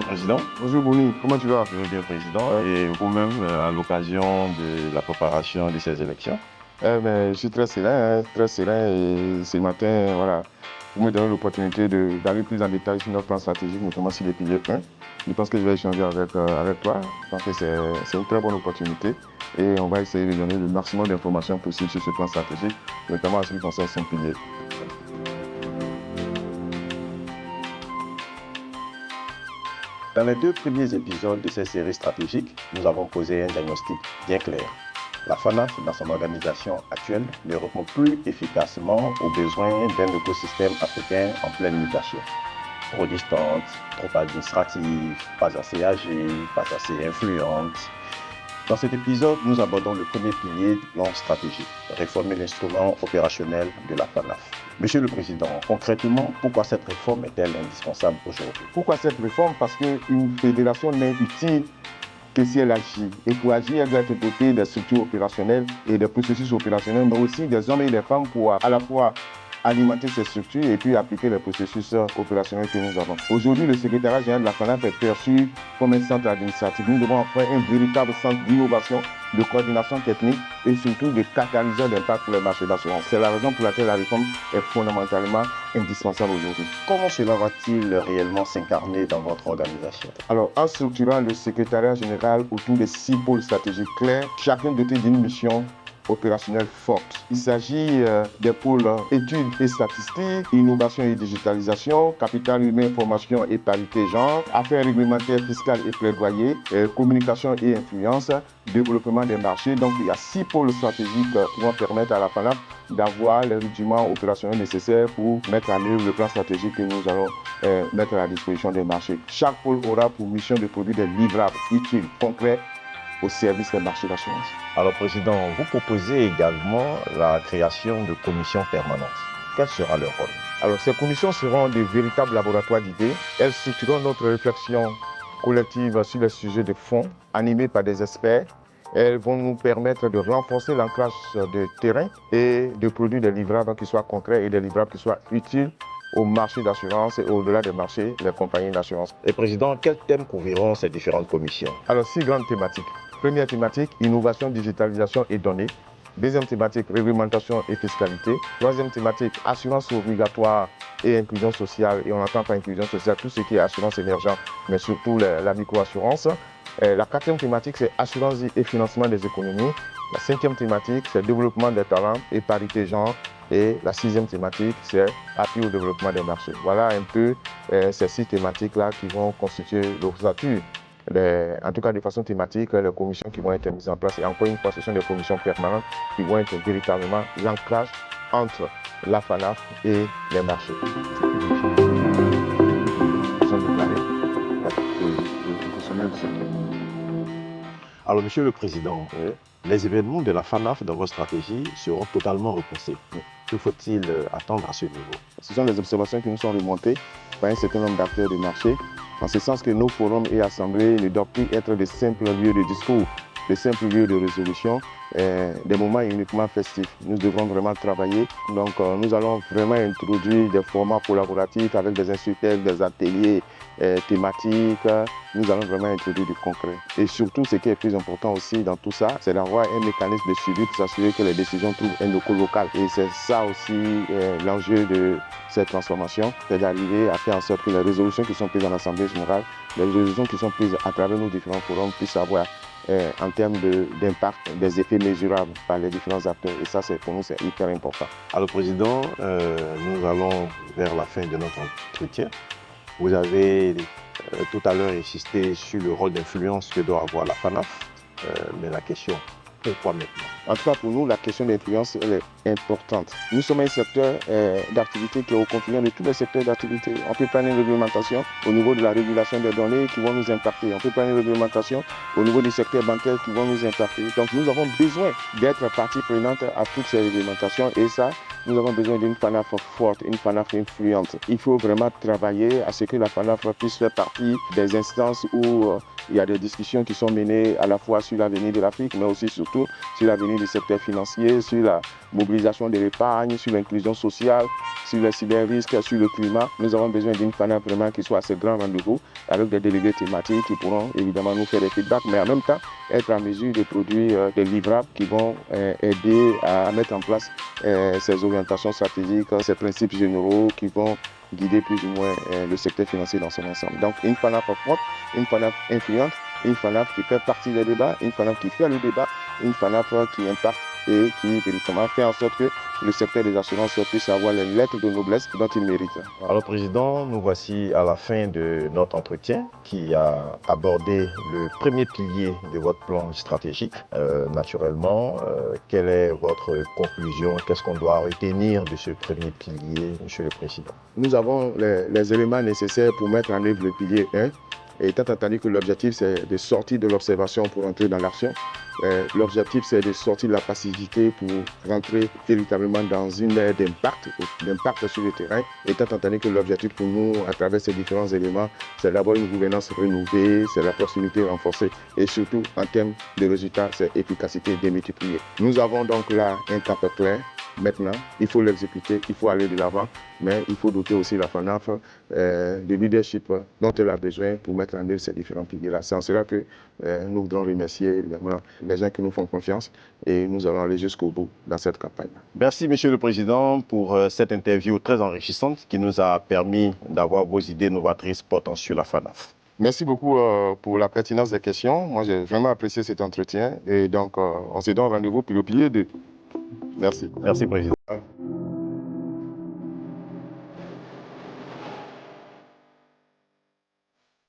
Bonjour Président. Bonjour Bouni, comment tu vas? Je veux bien Président et vous-même à l'occasion de la préparation de ces élections. Je suis très serein et ce matin, voilà, vous me donnez l'opportunité d'aller plus en détail sur notre plan stratégique, notamment sur les piliers 1. Je pense que je vais échanger avec toi. Je pense que c'est une très bonne opportunité et on va essayer de donner le maximum d'informations possibles sur ce plan stratégique, notamment en ce qui concerne son pilier. Dans les 2 premiers épisodes de cette série stratégique, nous avons posé un diagnostic bien clair. La FANAF, dans son organisation actuelle, ne répond plus efficacement aux besoins d'un écosystème africain en pleine mutation. Trop distante, trop administrative, pas assez agile, pas assez influente. Dans cet épisode, nous abordons le premier pilier du plan stratégique, réformer l'instrument opérationnel de la FANAF. Monsieur le Président, concrètement, pourquoi cette réforme est-elle indispensable aujourd'hui? Pourquoi cette réforme? Parce qu'une fédération n'est utile que si elle agit. Et pour agir, elle doit être dotée des structures opérationnelles et des processus opérationnels, mais aussi des hommes et des femmes pour à la fois alimenter ces structures et puis appliquer les processus opérationnels que nous avons. Aujourd'hui, le secrétariat général de la FANAF est perçu comme un centre administratif. Nous devons en faire un véritable centre d'innovation, de coordination technique et surtout de catalyseur d'impact pour les marchés d'assurance. C'est la raison pour laquelle la réforme est fondamentalement indispensable aujourd'hui. Comment cela va-t-il réellement s'incarner dans votre organisation? Alors, en structurant le secrétariat général autour de 6 pôles stratégiques clairs, chacun doté d'une mission opérationnelle forte. Il s'agit des pôles études et statistiques, innovation et digitalisation, capital humain, formation et parité genre, affaires réglementaires, fiscales et plaidoyer, communication et influence, développement des marchés. Donc, il y a 6 pôles stratégiques qui vont permettre à la FANAF d'avoir les rudiments opérationnels nécessaires pour mettre en œuvre le plan stratégique que nous allons mettre à la disposition des marchés. Chaque pôle aura pour mission de produire des livrables utiles, concrets, au service des marchés d'assurance. Alors, Président, vous proposez également la création de commissions permanentes. Quel sera leur rôle? Alors, ces commissions seront des véritables laboratoires d'idées. Elles structureront notre réflexion collective sur les sujets de fond, animés par des experts. Elles vont nous permettre de renforcer l'ancrage de terrain et de produire des livrables qui soient concrets et des livrables qui soient utiles au marché d'assurance et au-delà des marchés, les compagnies d'assurance. Et Président, quels thèmes couvriront ces différentes commissions? Alors, 6 grandes thématiques. Première thématique, innovation, digitalisation et données. Deuxième thématique, réglementation et fiscalité. Troisième thématique, assurance obligatoire et inclusion sociale. Et on entend par inclusion sociale tout ce qui est assurance émergente, mais surtout la micro-assurance. La quatrième thématique, c'est assurance et financement des économies. La cinquième thématique, c'est développement des talents et parité genre. Et la sixième thématique, c'est appui au développement des marchés. Voilà un peu ces 6 thématiques-là qui vont constituer l'ossature. En tout cas, de façon thématique, les commissions qui vont être mises en place. Et encore une fois, ce sont des commissions permanentes qui vont être véritablement l'ancrage entre la FANAF et les marchés. Alors, Monsieur le Président, les événements de la FANAF dans votre stratégie seront totalement repoussés. Que faut-il attendre à ce niveau? Ce sont des observations qui nous sont remontées par un certain nombre d'acteurs du marché, en ce sens que nos forums et assemblées ne doivent plus être de simples lieux de discours, de simples lieux de résolution, des moments uniquement festifs. Nous devrons vraiment travailler. Donc, nous allons vraiment introduire des formats collaboratifs avec des instructeurs, des ateliers thématiques. Nous allons vraiment introduire du concret. Et surtout, ce qui est plus important aussi dans tout ça, c'est d'avoir un mécanisme de suivi pour s'assurer que les décisions trouvent un écho local. Et c'est ça aussi l'enjeu de cette transformation, c'est d'arriver à faire en sorte que les résolutions qui sont prises en Assemblée générale, les résolutions qui sont prises à travers nos différents forums puissent avoir en termes d'impact, des effets mesurables par les différents acteurs. Et ça, pour nous, c'est hyper important. Alors, Président, nous allons vers la fin de notre entretien. Vous avez tout à l'heure insisté sur le rôle d'influence que doit avoir la FANAF. Mais la question, pourquoi maintenant? En tout cas, pour nous, la question d'influence, elle est importante. Nous sommes un secteur d'activité qui est au confluent de tous les secteurs d'activité. On peut prendre une réglementation au niveau de la régulation des données qui vont nous impacter. On peut prendre une réglementation au niveau du secteur bancaire qui vont nous impacter. Donc, nous avons besoin d'être partie prenante à toutes ces réglementations. Et ça, nous avons besoin d'une FANAF forte, une FANAF influente. Il faut vraiment travailler à ce que la FANAF puisse faire partie des instances où Il y a des discussions qui sont menées à la fois sur l'avenir de l'Afrique, mais aussi surtout sur l'avenir du secteur financier, sur la mobilisation de l'épargne, sur l'inclusion sociale, sur les cyber-risques, sur le climat. Nous avons besoin d'une FANAF vraiment qui soit à ce grand rendez-vous avec des délégués thématiques qui pourront évidemment nous faire des feedbacks, mais en même temps être en mesure de produire des livrables qui vont aider à mettre en place ces orientations stratégiques, ces principes généraux qui vont guider plus ou moins le secteur financier dans son ensemble. Donc une FANAF forte, une FANAF influente, une FANAF qui fait partie des débats, une FANAF qui fait le débat, une FANAF qui impacte et qui véritablement fait en sorte que le secteur des assurances puisse avoir les lettres de noblesse dont il mérite. Alors, Président, nous voici à la fin de notre entretien qui a abordé le premier pilier de votre plan stratégique. Naturellement, quelle est votre conclusion? Qu'est-ce qu'on doit retenir de ce premier pilier, Monsieur le Président? Nous avons les éléments nécessaires pour mettre en œuvre le pilier 1. Et étant entendu que l'objectif, c'est de sortir de l'observation pour entrer dans l'action, l'objectif, c'est de sortir de la passivité pour rentrer véritablement dans une ère d'impact sur le terrain. Étant entendu que l'objectif pour nous, à travers ces différents éléments, c'est d'avoir une gouvernance renouvelée, c'est la proximité renforcée et surtout, en termes de résultats, c'est efficacité démultipliée. Nous avons donc là un cap clair. Maintenant, il faut l'exécuter, il faut aller de l'avant, mais il faut doter aussi la FANAF de leadership dont elle a besoin pour mettre en œuvre ces différents piliers-là. C'est en cela que nous voudrons remercier évidemment les gens qui nous font confiance et nous allons aller jusqu'au bout dans cette campagne. Merci, Monsieur le Président, pour cette interview très enrichissante qui nous a permis d'avoir vos idées novatrices portant sur la FANAF. Merci beaucoup pour la pertinence des questions. Moi, j'ai vraiment apprécié cet entretien et donc on se donne rendez-vous pour le pilier 2. Merci. Merci, Président.